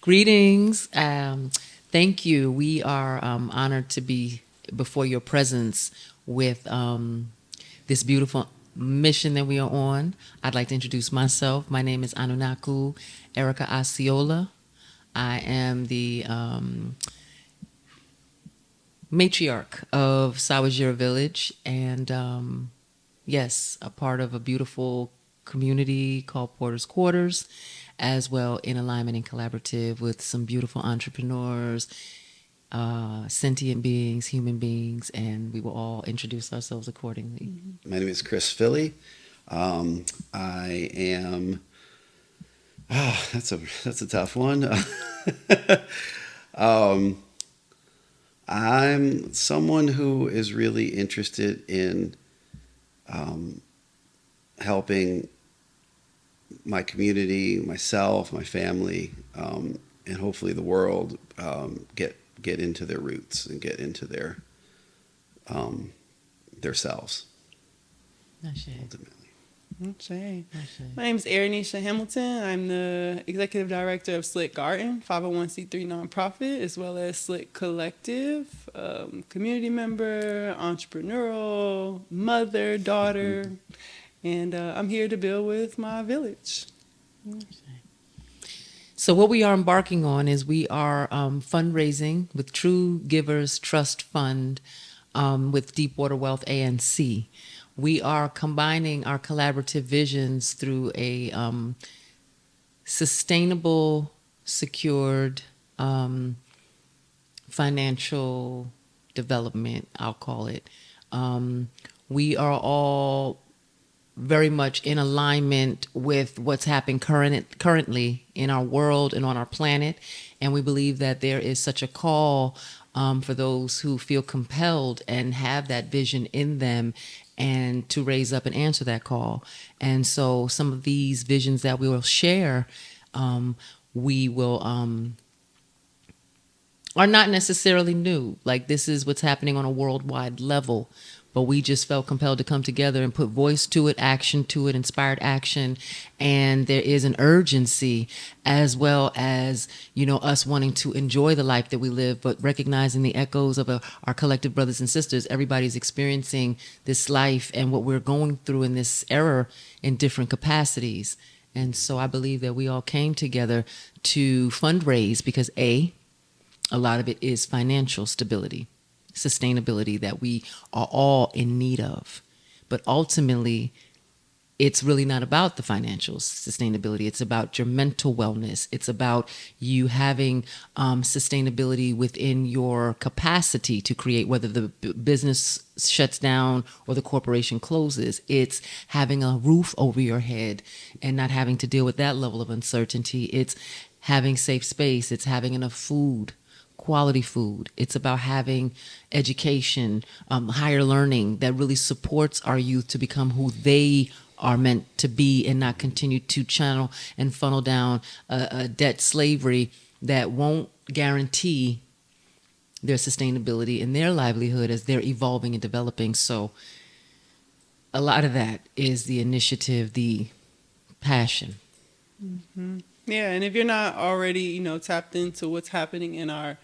Greetings. Thank you. We are honored to be before your presence with this beautiful mission that we are on. I'd like to introduce myself. My name is Anunaku Erica Osceola. I am the matriarch of Sawajehra village and yes, a part of a beautiful community called Porter's Quarters, as well in alignment and collaborative with some beautiful entrepreneurs, sentient beings, human beings, and we will all introduce ourselves accordingly. My name is Chris Philly. I am. That's a tough one. I'm someone who is really interested in helping my community, myself, my family, and hopefully the world get into their roots and get into their selves. Ultimately. Okay. My name is Eranisha Hamilton. I'm the executive director of SLIICK Garden, 501c3 nonprofit, as well as SLIICK Collective, community member, entrepreneurial, mother, daughter, and I'm here to build with my village. So what we are embarking on is we are fundraising with True Givers Trust Fund with Deepwater Wealth ANC. We are combining our collaborative visions through a sustainable, secured financial development, I'll call it. We are all very much in alignment with what's happening currently in our world and on our planet. And we believe that there is such a call for those who feel compelled and have that vision in them and to raise up and answer that call. And so some of these visions that we will share, we will are not necessarily new. Like, this is what's happening on a worldwide level. But we just felt compelled to come together and put voice to it, action to it, inspired action. And there is an urgency, as well as, us wanting to enjoy the life that we live, but recognizing the echoes of our collective brothers and sisters. Everybody's experiencing this life and what we're going through in this era in different capacities. And so I believe that we all came together to fundraise because a lot of it is financial stability, sustainability that we are all in need of. But ultimately, it's really not about the financial sustainability. It's about your mental wellness. It's about you having sustainability within your capacity to create, whether the business shuts down or the corporation closes. It's having a roof over your head and not having to deal with that level of uncertainty. It's having safe space. It's having enough food, quality food. It's about having education, higher learning that really supports our youth to become who they are meant to be and not continue to channel and funnel down a debt slavery that won't guarantee their sustainability and their livelihood as they're evolving and developing. So a lot of that is the initiative, the passion. Mm-hmm. Yeah, and if you're not already, tapped into what's happening in our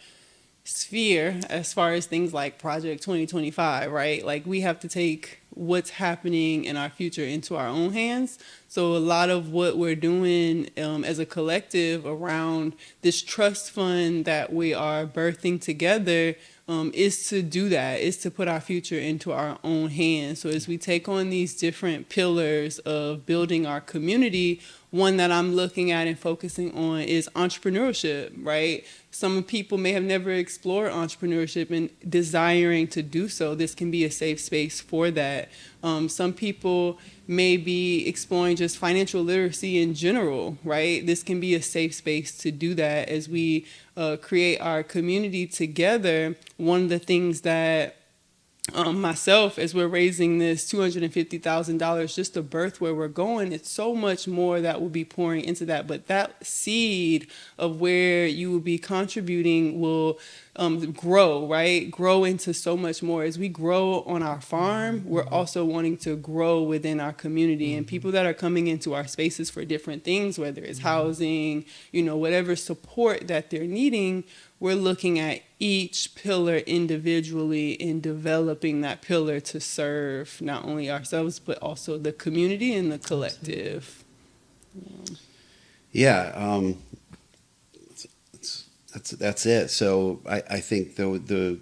sphere as far as things like Project 2025, right? Like, we have to take what's happening in our future into our own hands. So a lot of what we're doing as a collective around this trust fund that we are birthing together is to do that, is to put our future into our own hands. So as we take on these different pillars of building our community, one that I'm looking at and focusing on is entrepreneurship, right? Some people may have never explored entrepreneurship and desiring to do so. This can be a safe space for that. Some people may be exploring just financial literacy in general, right? This can be a safe space to do that as we create our community together. One of the things that myself, as we're raising this $250,000 just to birth where we're going, it's so much more that will be pouring into that. But that seed of where you will be contributing will grow, right? Grow into so much more. As we grow on our farm, we're also wanting to grow within our community, and people that are coming into our spaces for different things, whether it's housing, whatever support that they're needing, we're looking at each pillar individually in developing that pillar to serve not only ourselves, but also the community and the collective. Yeah, that's it. So I think the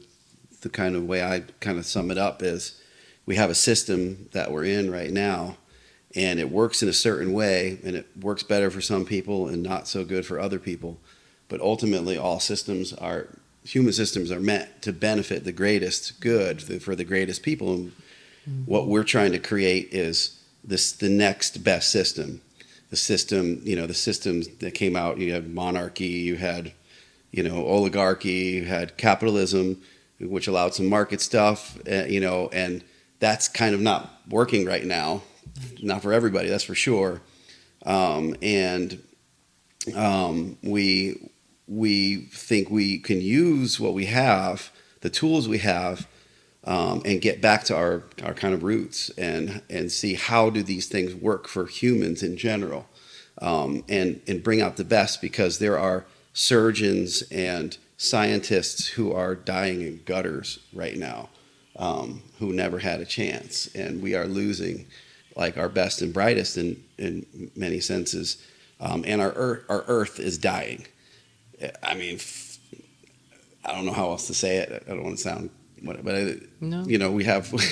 kind of way I kind of sum it up is we have a system that we're in right now, and it works in a certain way, and it works better for some people and not so good for other people. But ultimately, human systems are meant to benefit the greatest good for the greatest people. And what we're trying to create is the next best system. The system, the systems that came out, you had monarchy, you had, oligarchy, you had capitalism, which allowed some market stuff, and that's kind of not working right now. Not for everybody, that's for sure. We think we can use what we have, the tools we have, and get back to our kind of roots and see how do these things work for humans in general, and bring out the best, because there are surgeons and scientists who are dying in gutters right now, who never had a chance, and we are losing like our best and brightest in many senses, and our earth is dying. I mean, I don't know how else to say it. I don't want to sound, but no. We have, and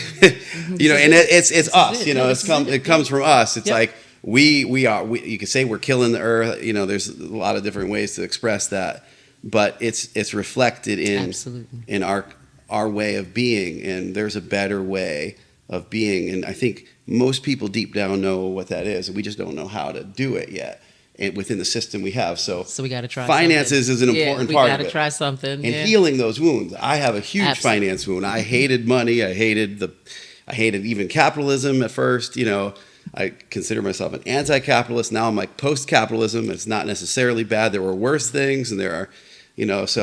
it's us. It comes from us. It's like we are. You could say we're killing the earth. There's a lot of different ways to express that, but it's reflected in our way of being, and there's a better way of being, and I think most people deep down know what that is, and we just don't know how to do it yet. And within the system we have, so we got to try. Finances is an important part of it. We got to try something, and healing those wounds. I have a huge finance wound. I hated money. I hated even capitalism at first. I consider myself an anti-capitalist. Now I'm like post-capitalism. It's not necessarily bad. There were worse things, and there are, it's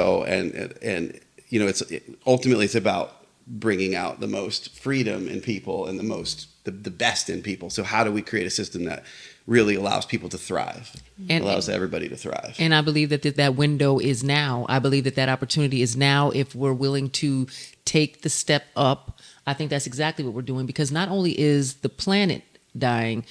ultimately it's about bringing out the most freedom in people and the best in people. So how do we create a system that really allows people to thrive, and allows everybody to thrive? And I believe that window is now. I believe that opportunity is now if we're willing to take the step up. I think that's exactly what we're doing, because not only is the planet dying,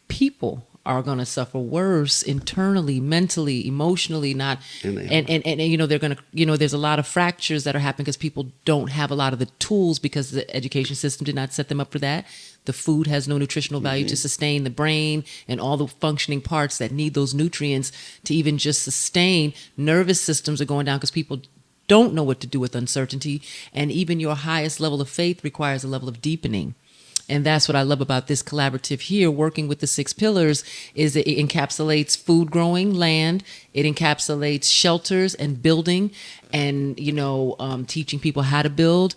people are going to suffer worse internally, mentally, emotionally, they're going to, there's a lot of fractures that are happening because people don't have a lot of the tools, because the education system did not set them up for that. The food has no nutritional value to sustain the brain and all the functioning parts that need those nutrients to even just sustain. Nervous systems are going down because people don't know what to do with uncertainty. And even your highest level of faith requires a level of deepening. And that's what I love about this collaborative here, working with the 6 pillars, is it encapsulates food growing land. It encapsulates shelters and building, and, teaching people how to build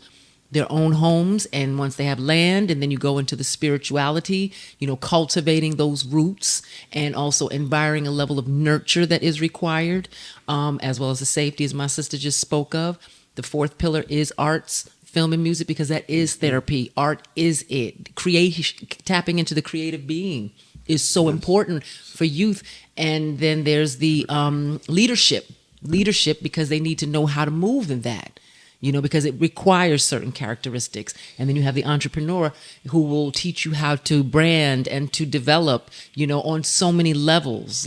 their own homes. And once they have land, and then you go into the spirituality, cultivating those roots, and also inspiring a level of nurture that is required, as well as the safety, as my sister just spoke of. The 4th pillar is arts, film and music, because that is therapy. Art is it. Tapping into the creative being is so important for youth. And then there's the leadership, because they need to know how to move in that, because it requires certain characteristics. And then you have the entrepreneur, who will teach you how to brand and to develop, on so many levels,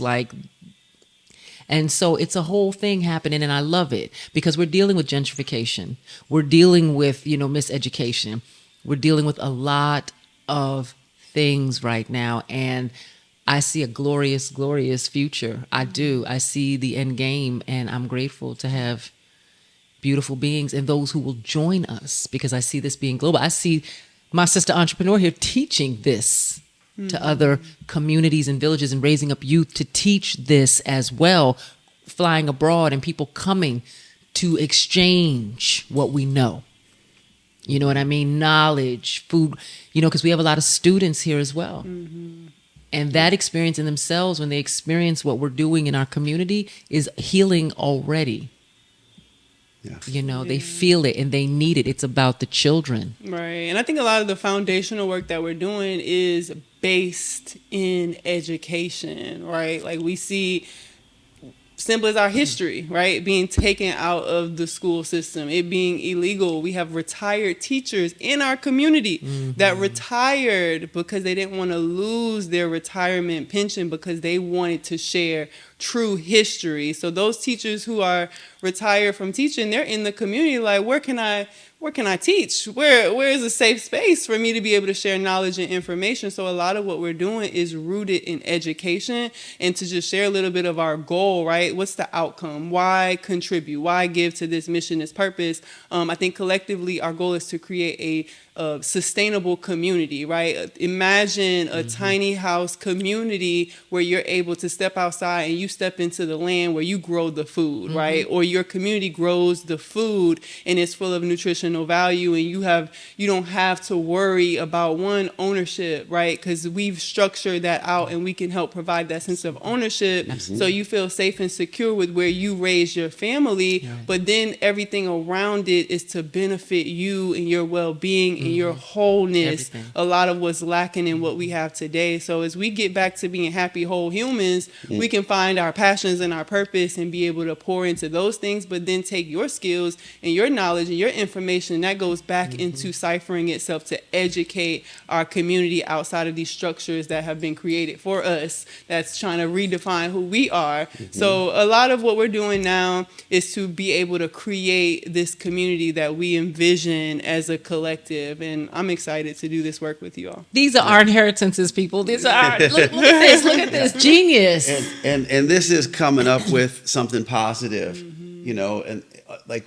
and so it's a whole thing happening, and I love it, because we're dealing with gentrification. We're dealing with, miseducation. We're dealing with a lot of things right now, and I see a glorious, glorious future. I do. I see the end game, and I'm grateful to have beautiful beings and those who will join us, because I see this being global. I see my sister entrepreneur here teaching this to other communities and villages, and raising up youth to teach this as well, flying abroad and people coming to exchange what we know. You know what I mean? Knowledge, food, because we have a lot of students here as well. And that experience in themselves, when they experience what we're doing in our community, is healing already. Yeah. They feel it and they need it. It's about the children. Right. And I think a lot of the foundational work that we're doing is based in education, right? Like we see simple as our history, right? Being taken out of the school system, it being illegal. We have retired teachers in our community that retired because they didn't want to lose their retirement pension because they wanted to share true history. So those teachers who are retired from teaching, they're in the community like, where can I teach? Where is a safe space for me to be able to share knowledge and information? So a lot of what we're doing is rooted in education, and to just share a little bit of our goal, right? What's the outcome? Why contribute? Why give to this mission, this purpose? I think collectively our goal is to create a sustainable community, right? Imagine a tiny house community where you're able to step outside and you step into the land where you grow the food, right? Or your community grows the food and it's full of nutritional value, and you don't have to worry about ownership, right? Because we've structured that out and we can help provide that sense of ownership. So you feel safe and secure with where you raise your family, but then everything around it is to benefit you and your well-being and your wholeness. Everything. A lot of what's lacking in what we have today. So as we get back to being happy, whole humans, we can find our passions and our purpose and be able to pour into those things, but then take your skills and your knowledge and your information, and that goes back into ciphering itself to educate our community outside of these structures that have been created for us, that's trying to redefine who we are. So a lot of what we're doing now is to be able to create this community that we envision as a collective. And I'm excited to do this work with you all. These are our inheritances, people. These are our, look at this, genius. And this is coming up with something positive, and like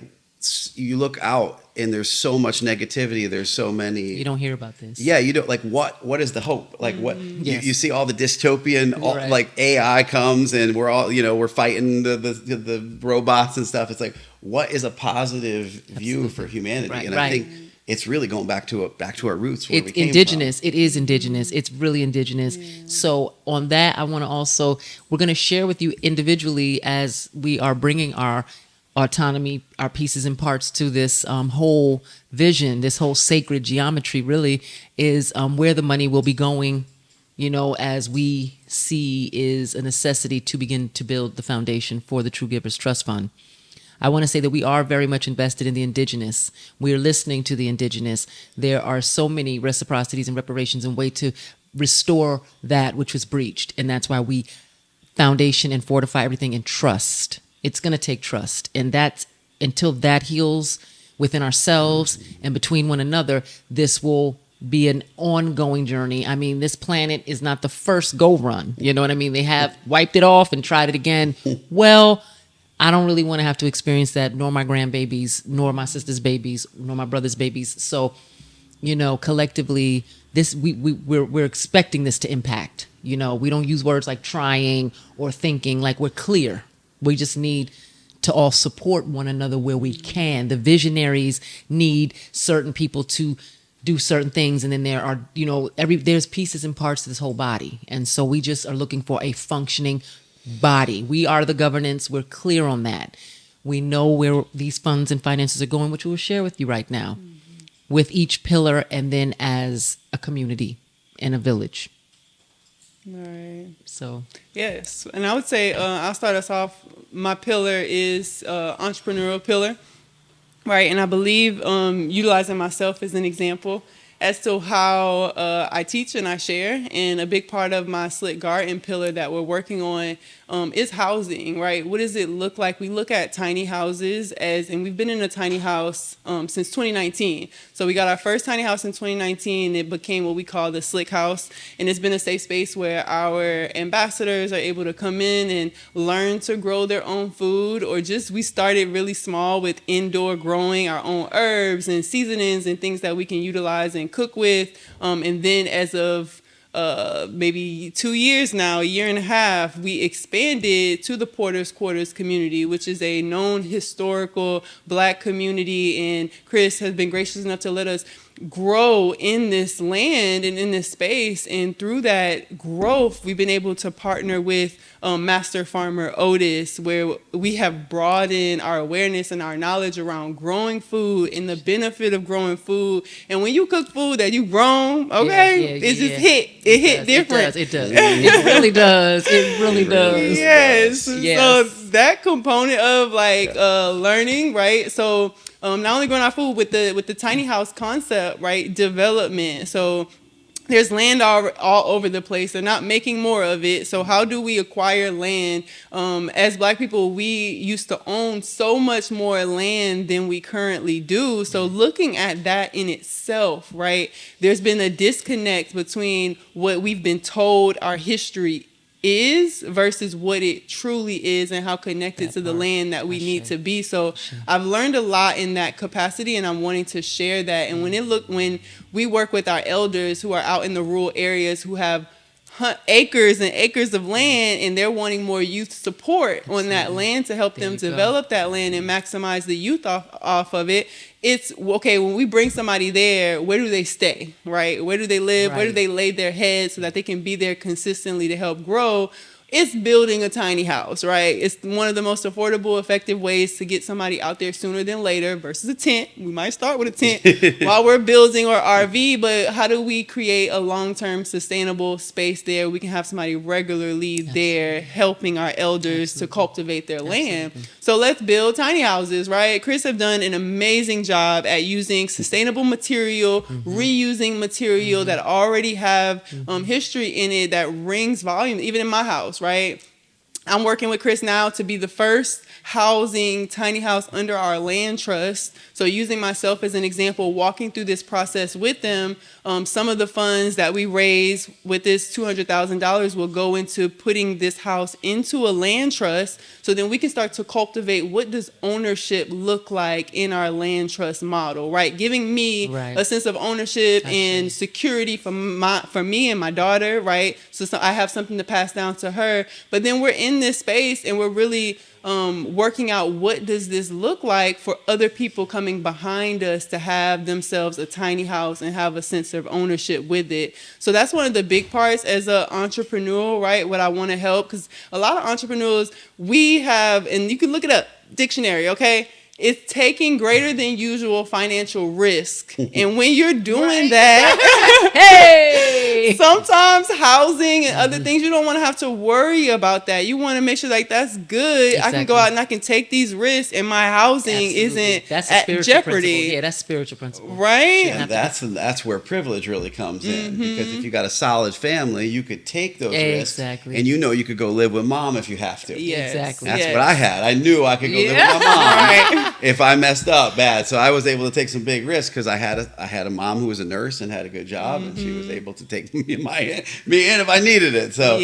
you look out and there's so much negativity. There's so many. You don't hear about this. Yeah, you don't, like what is the hope? Like what Yes. you see all the dystopian, Right. like AI comes and we're all, we're fighting the robots and stuff. It's like, what is a positive view for humanity? Right, and right. I think it's really going back to our roots. Where It's we came indigenous. From. It is indigenous. It's really indigenous. So on that, I want to we're going to share with you individually as we are bringing our autonomy, our pieces and parts to this whole vision, this whole sacred geometry really is where the money will be going, as we see is a necessity to begin to build the foundation for the True Givers Trust Fund. I want to say that we are very much invested in the indigenous. We are listening to the indigenous. There are so many reciprocities and reparations and way to restore that which was breached. And that's why we foundation and fortify everything in trust. It's going to take trust. And that's until that heals within ourselves and between one another, this will be an ongoing journey. I mean, this planet is not the first go run. You know what I mean? They have wiped it off and tried it again. Well, I don't really want to have to experience that, nor my grandbabies, nor my sister's babies, nor my brother's babies. So, collectively, we're expecting this to impact. We don't use words like trying or thinking, like we're clear. We just need to all support one another where we can. The visionaries need certain people to do certain things, and then there are, there's pieces and parts to this whole body. And so we just are looking for a functioning body. We are the governance. We're clear on that. We know where these funds and finances are going, which we'll share with you right now, with each pillar and then as a community and a village. Right. So Yes. And I would say I'll start us off. My pillar is entrepreneurial pillar. Right. And I believe utilizing myself as an example as to how I teach and I share. And a big part of my Slick Garden pillar that we're working on is housing, right? What does it look like? We look at tiny houses and we've been in a tiny house since 2019. So we got our first tiny house in 2019. It became what we call the Slick House. And it's been a safe space where our ambassadors are able to come in and learn to grow their own food, or just we started really small with indoor growing our own herbs and seasonings and things that we can utilize and cook with. And then as of maybe 2 years now, a year and a half, we expanded to the Porter's Quarters community, which is a known historical Black community. And Chris has been gracious enough to let us grow in this land and in this space. And through that growth, we've been able to partner with Master Farmer Otis, where we have broadened our awareness and our knowledge around growing food and the benefit of growing food. And when you cook food that you've grown, it just hit. It hit different. It does. It really does. It really does. Yes. So that component of like learning, right? So not only growing our food with the tiny house concept, right? Development. So there's land all over the place. They're not making more of it. So how do we acquire land? As Black people, we used to own so much more land than we currently do. So looking at that in itself, right? There's been a disconnect between what we've been told our history is versus what it truly is and how connected to the land that we need to be. So I've learned a lot in that capacity, and I'm wanting to share that. And when we work with our elders who are out in the rural areas who have acres and acres of land, and they're wanting more youth support on that land to help them develop that land and maximize the youth off of it. It's okay when we bring somebody there, where do they stay, right? Where do they live? Right. Where do they lay their heads so that they can be there consistently to help grow? It's building a tiny house, right? It's one of the most affordable, effective ways to get somebody out there sooner than later versus a tent. We might start with a tent while we're building or RV, but how do we create a long-term sustainable space there? We can have somebody regularly there helping our elders to cultivate their land. So let's build tiny houses, right? Chris have done an amazing job at using sustainable material, reusing material that already have history in it that rings volume, even in my house. Right? I'm working with Chris now to be the first housing tiny house under our land trust. So using myself as an example, walking through this process with them, some of the funds that we raise with this $200,000 will go into putting this house into a land trust. So then we can start to cultivate what does ownership look like in our land trust model, right? Giving me a sense of ownership and security for me and my daughter, right? So I have something to pass down to her. But then we're in this space and we're really working out what does this look like for other people coming behind us to have themselves a tiny house and have a sense of ownership with it. So that's one of the big parts as an entrepreneur, right? What I want to help, because a lot of entrepreneurs, we have, and you can look it up, dictionary, okay? It's taking greater than usual financial risk. And when you're doing that, sometimes housing and other things, you don't want to have to worry about that. You want to make sure like that's good. Exactly. I can go out and I can take these risks and my housing isn't at jeopardy. Principle. Yeah, that's spiritual principle. Right? Yeah, that's where privilege really comes in. Because if you got a solid family, you could take those risks. And you could go live with mom if you have to. Yes. Exactly. That's what I had. I knew I could go live with my mom. Right. If I messed up bad. So I was able to take some big risks because I had a mom who was a nurse and had a good job, and she was able to take me in if I needed it. So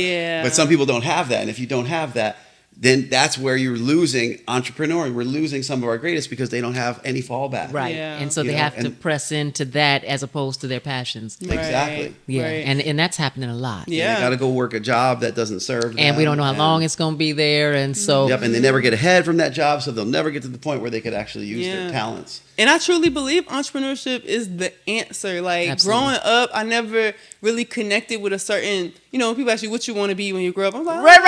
but some people don't have that. And if you don't have that, then that's where you're losing entrepreneur. We're losing some of our greatest because they don't have any fallback. Right. Yeah. And so they have to press into that as opposed to their passions. Right. Exactly. Yeah. Right. And that's happening a lot. Yeah. They got to go work a job that doesn't serve them. And we don't know how long it's going to be there. And so. Yep. And they never get ahead from that job. So they'll never get to the point where they could actually use their talents. And I truly believe entrepreneurship is the answer. Like growing up, I never really connected with a certain, when people ask you what you want to be when you grow up, I'm like, right.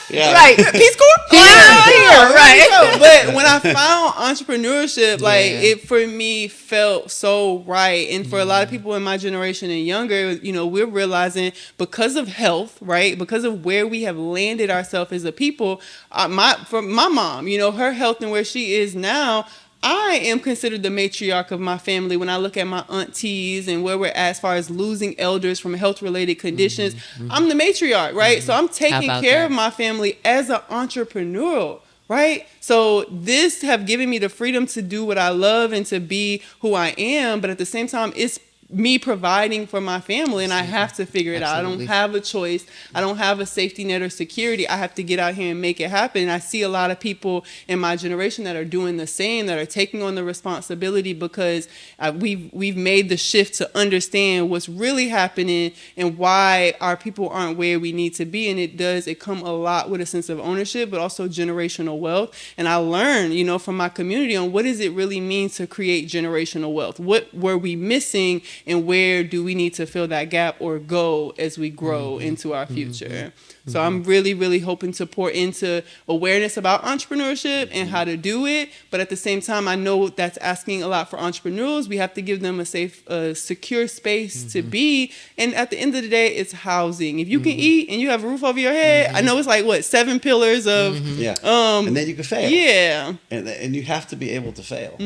Right. Peace Corps? Yeah, right. But when I found entrepreneurship, it for me felt so right. And for a lot of people in my generation and younger, we're realizing because of health, right? Because of where we have landed ourselves as a people, for my mom, her health and where she is now, I am considered the matriarch of my family when I look at my aunties and where we're at as far as losing elders from health-related conditions. I'm the matriarch, right? So I'm taking care of my family as an entrepreneur, right? So this have given me the freedom to do what I love and to be who I am, but at the same time, it's me providing for my family, and I have to figure it out. I don't have a choice. I don't have a safety net or security. I have to get out here and make it happen. And I see a lot of people in my generation that are doing the same, that are taking on the responsibility because we've made the shift to understand what's really happening and why our people aren't where we need to be. And it come a lot with a sense of ownership, but also generational wealth. And I learned, from my community on what does it really mean to create generational wealth? What were we missing? And where do we need to fill that gap or go as we grow into our future? So I'm really, really hoping to pour into awareness about entrepreneurship and how to do it. But at the same time, I know that's asking a lot for entrepreneurs. We have to give them a safe, secure space to be. And at the end of the day, it's housing. If you can eat and you have a roof over your head, I know it's like, 7 pillars of... and then you can fail. Yeah. And you have to be able to fail.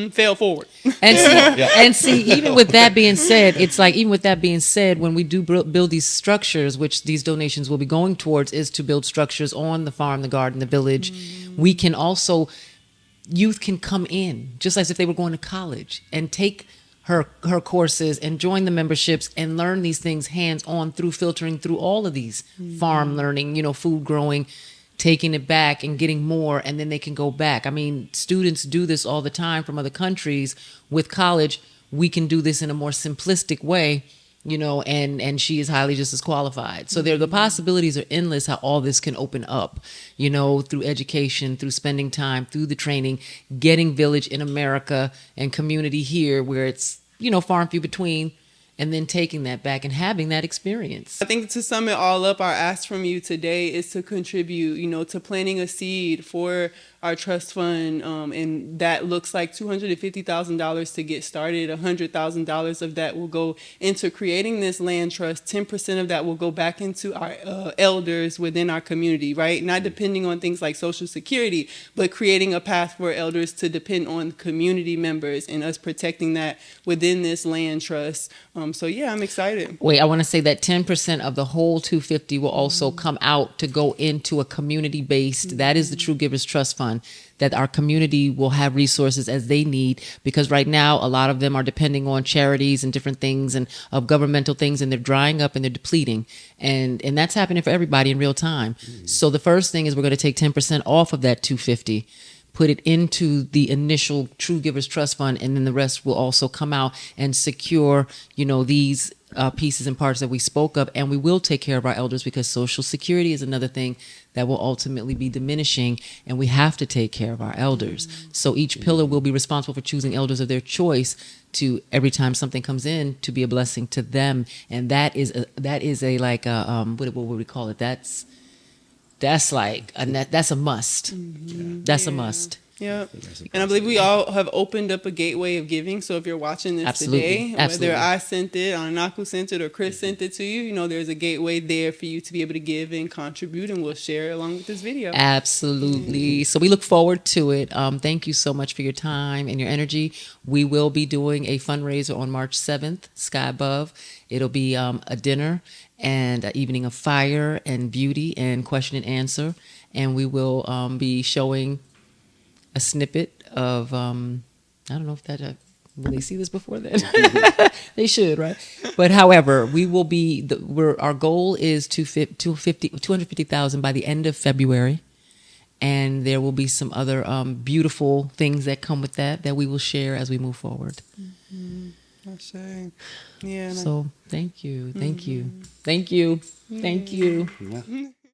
Fail forward. And see, even with that being said, it's like, even with that being said, when we do build these structures, which these donations will be going towards, is to build structures on the farm, the garden, the village. We can also, youth can come in just as if they were going to college and take her courses and join the memberships and learn these things hands-on through filtering through all of these farm learning, food growing, taking it back and getting more, and then they can go back. I mean, students do this all the time from other countries. With college, we can do this in a more simplistic way, and she is highly just as qualified. So the possibilities are endless how all this can open up, through education, through spending time, through the training, getting village in America and community here where it's, far and few between, and then taking that back and having that experience. I think to sum it all up, our ask from you today is to contribute, to planting a seed for our trust fund, and that looks like $250,000 to get started. $100,000 of that will go into creating this land trust. 10% of that will go back into our elders within our community, right? Not depending on things like Social Security, but creating a path for elders to depend on community members and us protecting that within this land trust. So yeah, I'm excited. Wait, I want to say that 10% of the whole 250 will also come out to go into a community-based, that is the True Givers Trust Fund, that our community will have resources as they need, because right now a lot of them are depending on charities and different things and of governmental things, and they're drying up and they're depleting, and that's happening for everybody in real time. So the first thing is we're going to take 10% off of that 250, put it into the initial True Givers Trust Fund, and then the rest will also come out and secure, these pieces and parts that we spoke of. And we will take care of our elders, because Social Security is another thing that will ultimately be diminishing, and we have to take care of our elders. So each pillar will be responsible for choosing elders of their choice to, every time something comes in, to be a blessing to them. And that is a what would we call it? That's a must. That's a must. Yeah. And I believe we all have opened up a gateway of giving. So if you're watching this today, whether I sent it, Anaku sent it, or Chris sent it to you, there's a gateway there for you to be able to give and contribute, and we'll share it along with this video. Absolutely. So we look forward to it. Thank you so much for your time and your energy. We will be doing a fundraiser on March 7th, Sky Above. It'll be a dinner and an evening of fire and beauty and question and answer. And we will be showing a snippet of, I don't know if that, will they see this before then? They should, right? But however, we will be, our goal is 250,000 by the end of February. And there will be some other beautiful things that come with that we will share as we move forward. I say, yeah. So thank you. Thank you. Thank you. Thank you. Yeah.